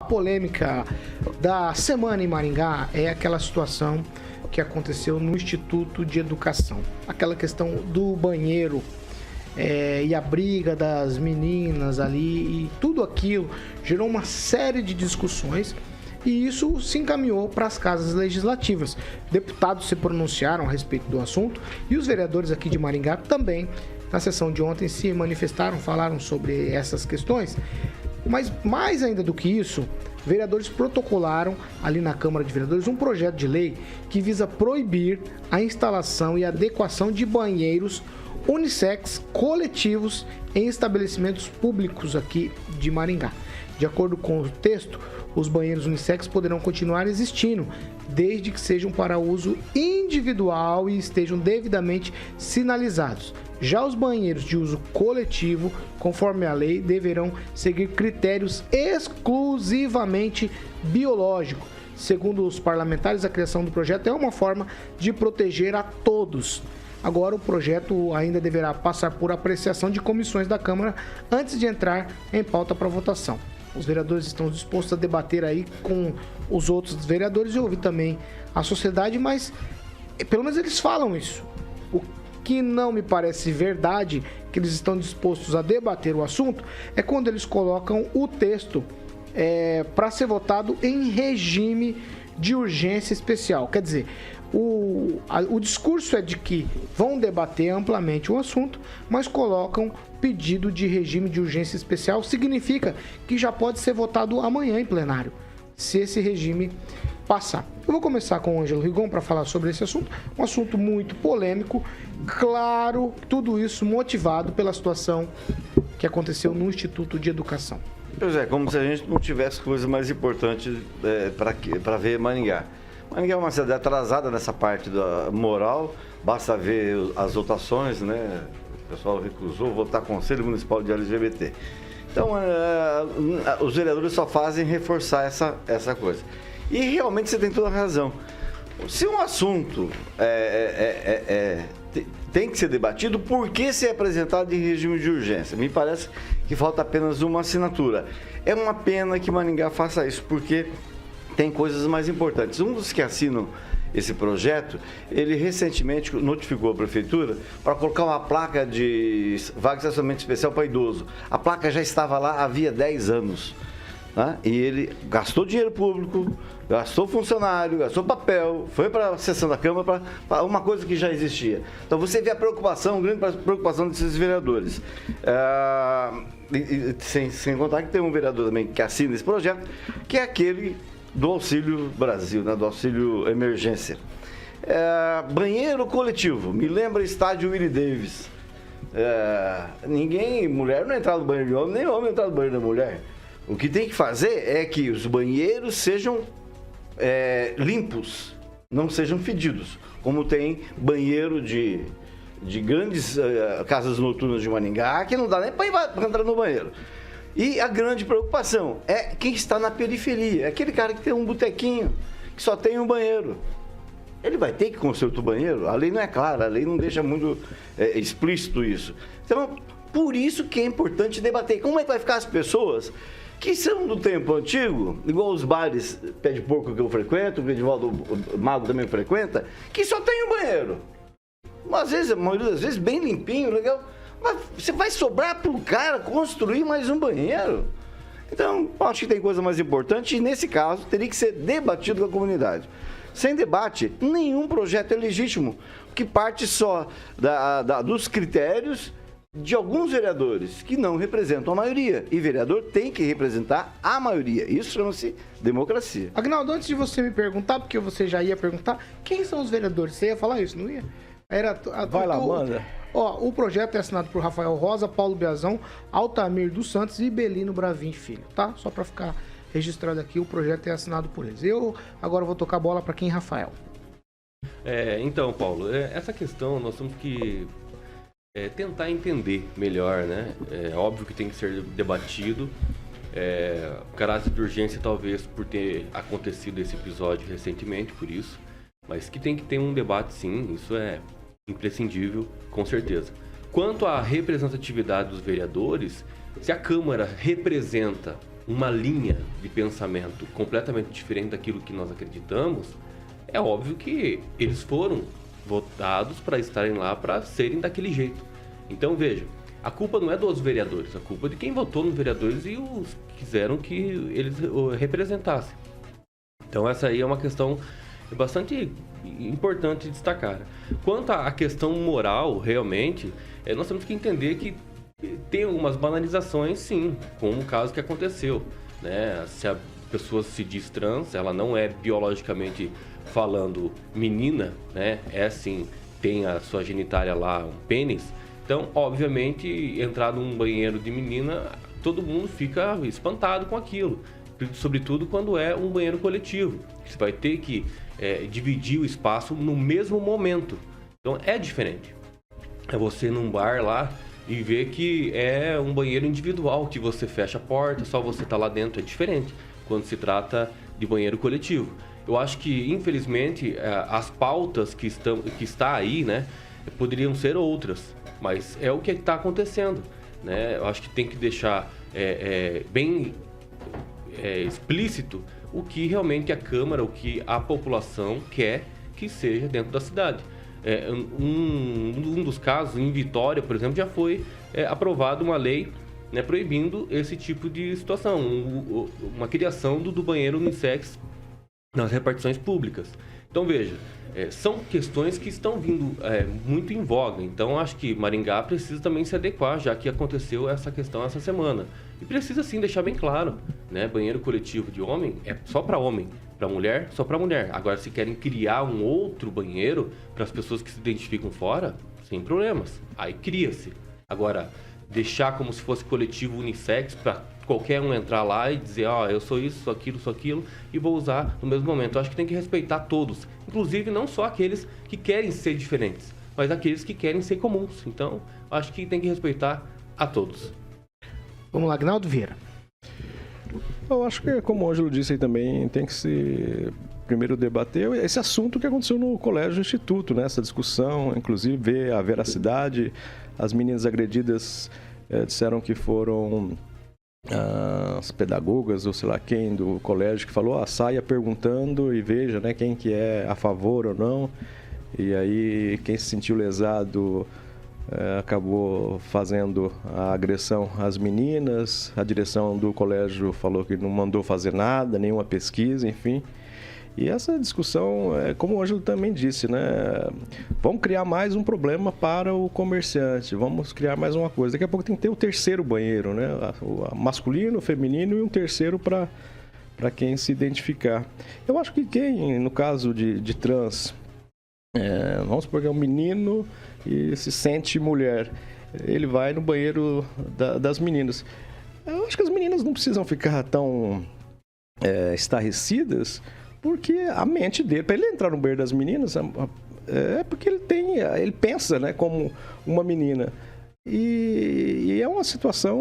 polêmica da semana em Maringá é aquela situação que aconteceu no Instituto de Educação. Aquela questão do banheiro e a briga das meninas ali e tudo aquilo gerou uma série de discussões e isso se encaminhou para as casas legislativas. Deputados se pronunciaram a respeito do assunto e os vereadores aqui de Maringá também, na sessão de ontem, se manifestaram, falaram sobre essas questões. Mas mais ainda do que isso, vereadores protocolaram ali na Câmara de Vereadores um projeto de lei que visa proibir a instalação e adequação de banheiros unissex coletivos em estabelecimentos públicos aqui de Maringá. De acordo com o texto, os banheiros unissex poderão continuar existindo, desde que sejam para uso individual e estejam devidamente sinalizados. Já os banheiros de uso coletivo, conforme a lei, deverão seguir critérios exclusivamente biológicos. Segundo os parlamentares, a criação do projeto é uma forma de proteger a todos. Agora, o projeto ainda deverá passar por apreciação de comissões da Câmara antes de entrar em pauta para votação. Os vereadores estão dispostos a debater aí com os outros vereadores e ouvir também a sociedade, mas pelo menos eles falam isso. O que não me parece verdade, que eles estão dispostos a debater o assunto, é quando eles colocam o texto para ser votado em regime de urgência especial. Quer dizer, o discurso é de que vão debater amplamente o assunto, mas colocam pedido de regime de urgência especial, significa que já pode ser votado amanhã em plenário, se esse regime passar. Eu vou começar com o Ângelo Rigon para falar sobre esse assunto, um assunto muito polêmico, claro, tudo isso motivado pela situação que aconteceu no Instituto de Educação. Pois é, como se a gente não tivesse coisa mais importante para ver Maringá. Maringá é uma cidade atrasada nessa parte da moral, basta ver as votações, né? O pessoal recusou votar Conselho Municipal de LGBT. Então, os vereadores só fazem reforçar essa coisa. E realmente você tem toda a razão. Se um assunto tem que ser debatido, por que ser apresentado em regime de urgência? Me parece que falta apenas uma assinatura. É uma pena que Maringá faça isso, porque tem coisas mais importantes. Um dos que assinam esse projeto, ele recentemente notificou a prefeitura para colocar uma placa de vaga de estacionamento especial para idoso. A placa já estava lá havia 10 anos. Né? E ele gastou dinheiro público, gastou funcionário, gastou papel, foi para a sessão da Câmara para uma coisa que já existia. Então você vê a grande preocupação desses vereadores. Sem contar que tem um vereador também que assina esse projeto, que é aquele do Auxílio Brasil, né? Do Auxílio Emergência. Banheiro coletivo, me lembra estádio Willie Davis. Mulher não entra no banheiro de homem, nem homem entra no banheiro da mulher. O que tem que fazer é que os banheiros sejam limpos, não sejam fedidos, como tem banheiro de grandes casas noturnas de Maringá, que não dá nem para entrar no banheiro. E a grande preocupação é quem está na periferia, aquele cara que tem um botequinho, que só tem um banheiro. Ele vai ter que construir outro banheiro? A lei não é clara, a lei não deixa muito explícito isso. Então, por isso que é importante debater. Como é que vai ficar as pessoas que são do tempo antigo, igual os bares pé de porco que eu frequento, o Edivaldo Mago também frequenta, que só tem um banheiro. Às vezes, a maioria das vezes, bem limpinho, legal. Mas você vai sobrar para o cara construir mais um banheiro? Então, acho que tem coisa mais importante e, nesse caso, teria que ser debatido com a comunidade. Sem debate, nenhum projeto é legítimo, que parte só dos critérios de alguns vereadores que não representam a maioria. E vereador tem que representar a maioria. Isso chama-se democracia. Agnaldo, antes de você me perguntar, porque você já ia perguntar, quem são os vereadores? Você ia falar isso, não ia? Vai lá, manda. O projeto é assinado por Rafael Rosa, Paulo Biazão, Altamir dos Santos e Belino Bravin Filho, tá? Só para ficar registrado aqui, o projeto é assinado por eles. Eu agora vou tocar a bola para quem, Rafael? Então, Paulo, essa questão nós temos que tentar entender melhor, né? É óbvio que tem que ser debatido. O caráter de urgência, talvez, por ter acontecido esse episódio recentemente, por isso. Mas que tem que ter um debate, sim, isso é imprescindível, com certeza. Quanto à representatividade dos vereadores, se a Câmara representa uma linha de pensamento completamente diferente daquilo que nós acreditamos, é óbvio que eles foram votados para estarem lá, para serem daquele jeito. Então, veja, a culpa não é dos vereadores, a culpa é de quem votou nos vereadores e os quiseram que eles representassem. Então, essa aí é uma questão bastante importante de destacar. Quanto à questão moral, realmente, nós temos que entender que tem algumas banalizações, sim, como o caso que aconteceu, né? Se a pessoa se diz trans, ela não é biologicamente falando menina, né? É sim, tem a sua genitália lá, um pênis. Então, obviamente, entrar num banheiro de menina, todo mundo fica espantado com aquilo. Sobretudo quando é um banheiro coletivo. Você vai ter que dividir o espaço no mesmo momento. Então, é diferente. É você num bar lá e ver que é um banheiro individual, que você fecha a porta, só você tá lá dentro. É diferente quando se trata de banheiro coletivo. Eu acho que, infelizmente, as pautas que está aí, né, poderiam ser outras. Mas é o que está acontecendo, né? Eu acho que tem que deixar bem explícito o que realmente a Câmara, o que a população quer que seja dentro da cidade. Um dos casos, em Vitória, por exemplo, já foi aprovada uma lei, né, proibindo esse tipo de situação, uma criação do banheiro unissex nas repartições públicas. Então, veja, são questões que estão vindo muito em voga. Então, acho que Maringá precisa também se adequar, já que aconteceu essa questão essa semana. E precisa, sim, deixar bem claro, né? Banheiro coletivo de homem é só para homem, para mulher, só para mulher. Agora, se querem criar um outro banheiro para as pessoas que se identificam fora, sem problemas. Aí cria-se. Agora, deixar como se fosse coletivo unissex para qualquer um entrar lá e dizer, eu sou isso, sou aquilo, e vou usar no mesmo momento. Eu acho que tem que respeitar todos, inclusive não só aqueles que querem ser diferentes, mas aqueles que querem ser comuns. Então, acho que tem que respeitar a todos. Vamos lá, Agnaldo Vieira. Eu acho que, como o Ângelo disse aí também, tem que se primeiro debater esse assunto que aconteceu no Colégio Instituto, né? Essa discussão, inclusive ver a veracidade. As meninas agredidas disseram que foram as pedagogas ou sei lá quem do colégio que falou, saia perguntando e veja, né, quem que é a favor ou não. E aí quem se sentiu lesado acabou fazendo a agressão às meninas. A direção do colégio falou que não mandou fazer nada, nenhuma pesquisa, enfim. E essa discussão, como o Ângelo também disse, né? Vamos criar mais um problema para o comerciante, vamos criar mais uma coisa. Daqui a pouco tem que ter o terceiro banheiro, né? O masculino, o feminino e um terceiro para quem se identificar. Eu acho que quem, no caso de trans, vamos supor que é um menino e se sente mulher, ele vai no banheiro das meninas. Eu acho que as meninas não precisam ficar tão estarrecidas, porque a mente dele, para ele entrar no banheiro das meninas, porque ele pensa, né, como uma menina. E é uma situação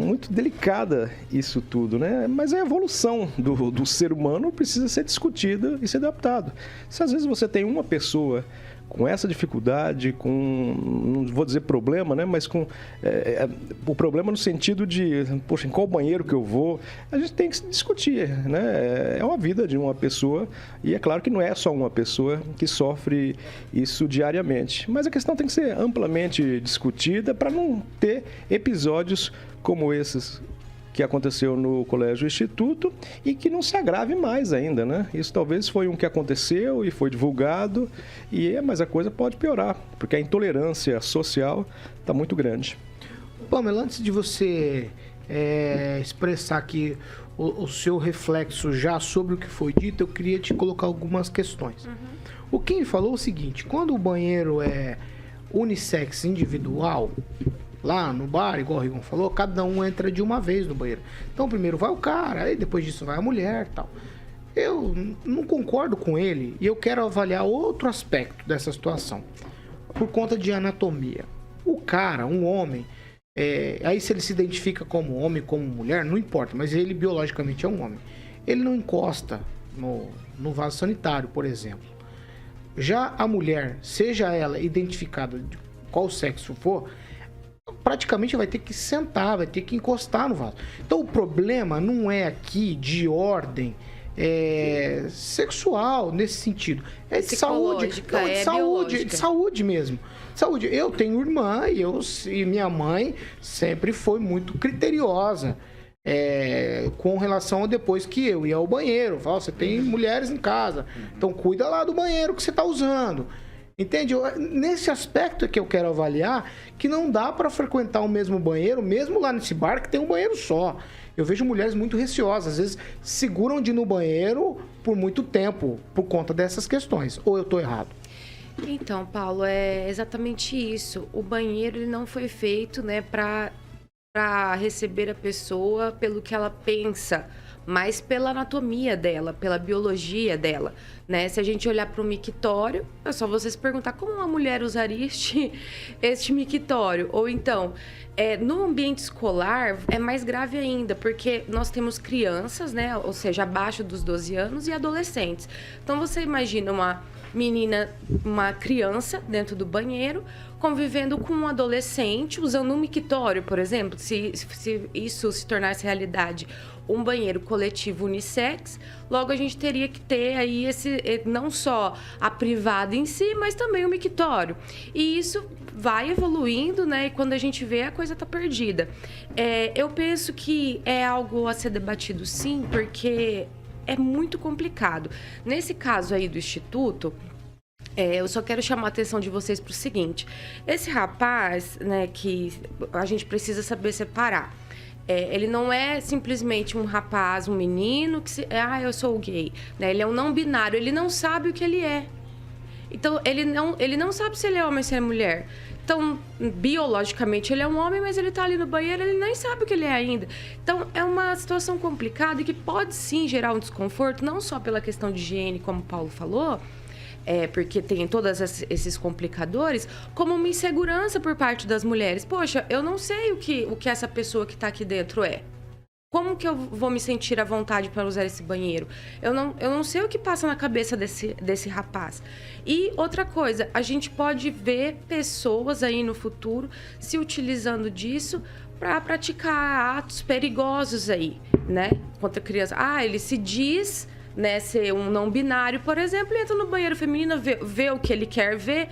muito delicada isso tudo, né? Mas a evolução do ser humano precisa ser discutida e ser adaptado. Se às vezes você tem uma pessoa com essa dificuldade, não vou dizer problema, né? Mas com o problema no sentido de, poxa, em qual banheiro que eu vou? A gente tem que discutir, né? É uma vida de uma pessoa e é claro que não é só uma pessoa que sofre isso diariamente. Mas a questão tem que ser amplamente discutida para não ter episódios como esses que aconteceu no Colégio Instituto e que não se agrave mais ainda, né? Isso talvez foi um que aconteceu e foi divulgado, mas a coisa pode piorar, porque a intolerância social está muito grande. Pamela, antes de você expressar aqui o seu reflexo já sobre o que foi dito, eu queria te colocar algumas questões. O Kim falou o seguinte, quando o banheiro é unissex individual, lá no bar, igual o Rigon falou, cada um entra de uma vez no banheiro. Então primeiro vai o cara, aí depois disso vai a mulher e tal. Eu não concordo com ele e eu quero avaliar outro aspecto dessa situação. Por conta de anatomia. O cara, um homem, aí se ele se identifica como homem, como mulher, não importa, mas ele biologicamente é um homem. Ele não encosta no vaso sanitário, por exemplo. Já a mulher, seja ela identificada de qual sexo for, praticamente vai ter que sentar, vai ter que encostar no vaso. Então o problema não é aqui de ordem sexual nesse sentido. É de saúde, não, é de saúde, de saúde mesmo. Saúde. Eu tenho irmã e minha mãe sempre foi muito criteriosa com relação a depois que eu ia ao banheiro. Fala, você tem mulheres em casa, então cuida lá do banheiro que você está usando. Entende? Nesse aspecto é que eu quero avaliar que não dá para frequentar o mesmo banheiro, mesmo lá nesse bar que tem um banheiro só. Eu vejo mulheres muito receosas, às vezes seguram de ir no banheiro por muito tempo por conta dessas questões. Ou eu estou errado? Então, Paulo, é exatamente isso. O banheiro ele não foi feito, né, para receber a pessoa pelo que ela pensa, mas pela anatomia dela, pela biologia dela, né? Se a gente olhar para o mictório, é só vocês perguntar como uma mulher usaria este mictório. Ou então, no ambiente escolar, é mais grave ainda, porque nós temos crianças, né? Ou seja, abaixo dos 12 anos e adolescentes. Então, você imagina uma menina, uma criança dentro do banheiro, convivendo com um adolescente, usando um mictório, por exemplo, se isso se tornasse realidade, um banheiro coletivo unissex, logo a gente teria que ter aí não só a privada em si, mas também o mictório. E isso vai evoluindo, né? E quando a gente vê, a coisa está perdida. Eu penso que é algo a ser debatido, sim, porque é muito complicado. Nesse caso aí do Instituto, eu só quero chamar a atenção de vocês para o seguinte. Esse rapaz, né, que a gente precisa saber separar. Ele não é simplesmente um rapaz, um menino, que eu sou gay. Né? Ele é um não binário, ele não sabe o que ele é. Então, ele não sabe se ele é homem ou se é mulher. Então, biologicamente, ele é um homem, mas ele tá ali no banheiro, ele nem sabe o que ele é ainda. Então, é uma situação complicada e que pode, sim, gerar um desconforto, não só pela questão de higiene, como o Paulo falou, porque tem todos esses complicadores, como uma insegurança por parte das mulheres. Poxa, eu não sei o que essa pessoa que tá aqui dentro é. Como que eu vou me sentir à vontade para usar esse banheiro? Eu não sei o que passa na cabeça desse rapaz. E outra coisa, a gente pode ver pessoas aí no futuro se utilizando disso para praticar atos perigosos aí, né? Contra criança. Ele se diz, né, ser um não binário, por exemplo, e entra no banheiro feminino, vê o que ele quer ver.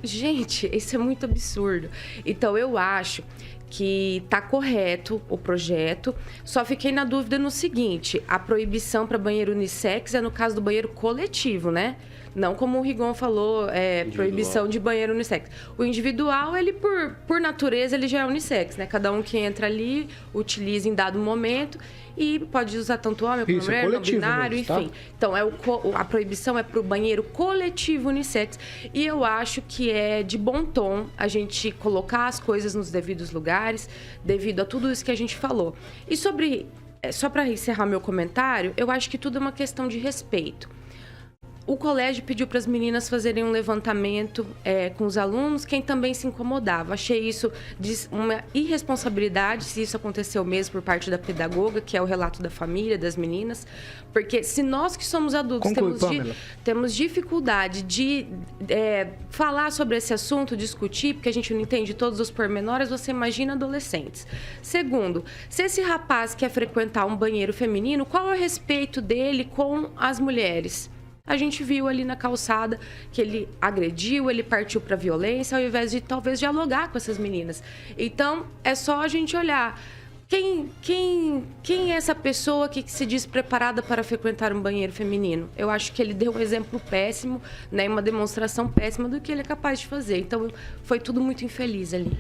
Gente, isso é muito absurdo. Então, eu acho que está correto o projeto, só fiquei na dúvida no seguinte, a proibição para banheiro unissex é no caso do banheiro coletivo, né? Não como o Rigon falou, proibição de banheiro unissex. O individual, ele por natureza, ele já é unissex, né? Cada um que entra ali, utiliza em dado momento e pode usar tanto homem como mulher, não binário, mesmo, enfim. Tá? Então, a proibição é para o banheiro coletivo unissex. E eu acho que é de bom tom a gente colocar as coisas nos devidos lugares, devido a tudo isso que a gente falou. E só para encerrar meu comentário, eu acho que tudo é uma questão de respeito. O colégio pediu para as meninas fazerem um levantamento com os alunos, quem também se incomodava. Achei isso de uma irresponsabilidade, se isso aconteceu mesmo por parte da pedagoga, que é o relato da família, das meninas. Porque se nós que somos adultos temos dificuldade de falar sobre esse assunto, discutir, porque a gente não entende todos os pormenores, você imagina adolescentes. Segundo, se esse rapaz quer frequentar um banheiro feminino, qual é o respeito dele com as mulheres? A gente viu ali na calçada que ele agrediu, ele partiu para a violência, ao invés de talvez dialogar com essas meninas. Então, é só a gente olhar. Quem é essa pessoa que se diz preparada para frequentar um banheiro feminino? Eu acho que ele deu um exemplo péssimo, né, uma demonstração péssima do que ele é capaz de fazer. Então, foi tudo muito infeliz ali.